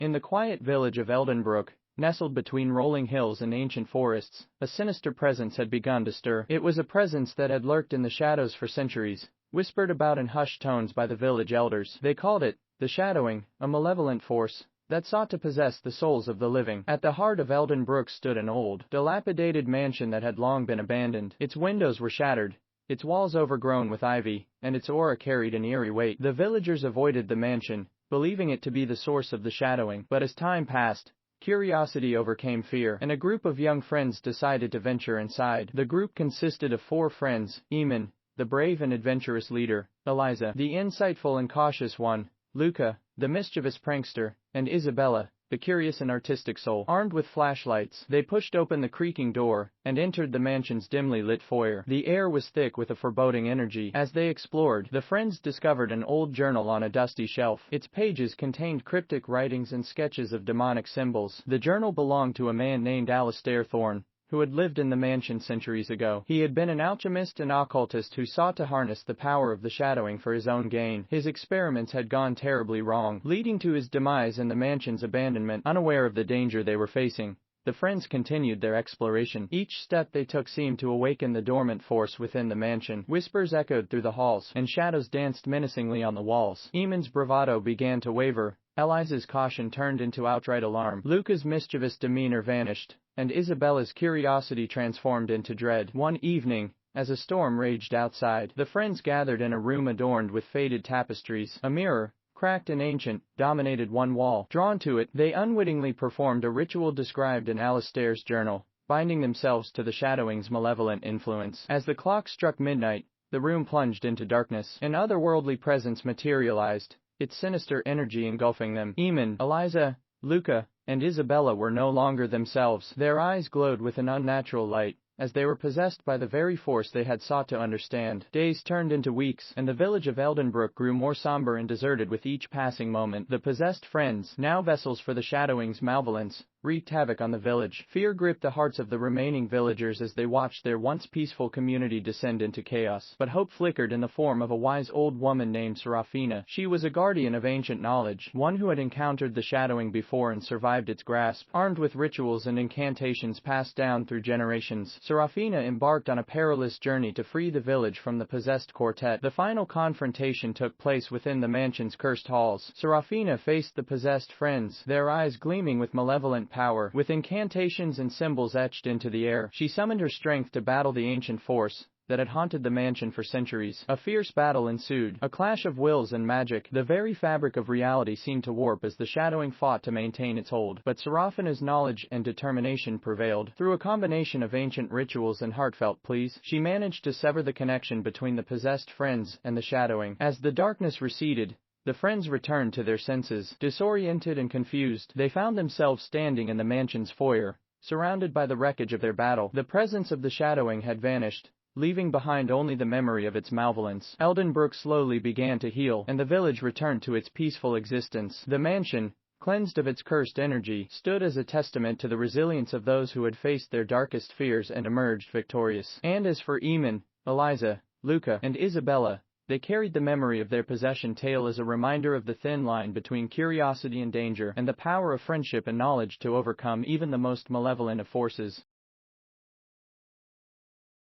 In the quiet village of Eldenbrook, nestled between rolling hills and ancient forests, a sinister presence had begun to stir. It was a presence that had lurked in the shadows for centuries, whispered about in hushed tones by the village elders. They called it the Shadowing, a malevolent force that sought to possess the souls of the living. At the heart of Eldenbrook stood an old, dilapidated mansion that had long been abandoned. Its windows were shattered, its walls overgrown with ivy, and its aura carried an eerie weight. The villagers avoided the mansion, believing it to be the source of the shadowing. But as time passed, curiosity overcame fear, and a group of young friends decided to venture inside. The group consisted of 4 friends: Eamon, the brave and adventurous leader; Eliza, the insightful and cautious one; Luca, the mischievous prankster; and Isabella, the curious and artistic soul. Armed with flashlights, they pushed open the creaking door and entered the mansion's dimly lit foyer. The air was thick with a foreboding energy. As they explored, the friends discovered an old journal on a dusty shelf. Its pages contained cryptic writings and sketches of demonic symbols. The journal belonged to a man named Alistair Thorne, who had lived in the mansion centuries ago. He had been an alchemist and occultist who sought to harness the power of the shadowing for his own gain. His experiments had gone terribly wrong, leading to his demise and the mansion's abandonment. Unaware of the danger they were facing, the friends continued their exploration. Each step they took seemed to awaken the dormant force within the mansion. Whispers echoed through the halls, and shadows danced menacingly on the walls. Eamon's bravado began to waver, Eliza's caution turned into outright alarm, Luca's mischievous demeanor vanished, and Isabella's curiosity transformed into dread. One evening, as a storm raged outside, the friends gathered in a room adorned with faded tapestries. A mirror, cracked and ancient, dominated one wall. Drawn to it, they unwittingly performed a ritual described in Alistair's journal, binding themselves to the shadowing's malevolent influence. As the clock struck midnight, the room plunged into darkness. An otherworldly presence materialized, its sinister energy engulfing them. Eamon, Eliza, Luca, and Isabella were no longer themselves. Their eyes glowed with an unnatural light, as they were possessed by the very force they had sought to understand. Days turned into weeks, and the village of Eldenbrook grew more somber and deserted with each passing moment. The possessed friends, now vessels for the shadowing's malevolence, wreaked havoc on the village. Fear gripped the hearts of the remaining villagers as they watched their once peaceful community descend into chaos. But hope flickered in the form of a wise old woman named Serafina. She was a guardian of ancient knowledge, one who had encountered the shadowing before and survived its grasp. Armed with rituals and incantations passed down through generations, Serafina embarked on a perilous journey to free the village from the possessed quartet. The final confrontation took place within the mansion's cursed halls. Serafina faced the possessed friends, their eyes gleaming with malevolent power. With incantations and symbols etched into the air, she summoned her strength to battle the ancient force that had haunted the mansion for centuries. A fierce battle ensued, a clash of wills and magic. The very fabric of reality seemed to warp as the shadowing fought to maintain its hold. But Serafina's knowledge and determination prevailed. Through a combination of ancient rituals and heartfelt pleas, she managed to sever the connection between the possessed friends and the shadowing. As the darkness receded, the friends returned to their senses. Disoriented and confused, they found themselves standing in the mansion's foyer, surrounded by the wreckage of their battle. The presence of the shadowing had vanished, leaving behind only the memory of its malevolence. Eldenbrook slowly began to heal, and the village returned to its peaceful existence. The mansion, cleansed of its cursed energy, stood as a testament to the resilience of those who had faced their darkest fears and emerged victorious. And as for Eamon, Eliza, Luca, and Isabella, they carried the memory of their possession tale as a reminder of the thin line between curiosity and danger, and the power of friendship and knowledge to overcome even the most malevolent of forces.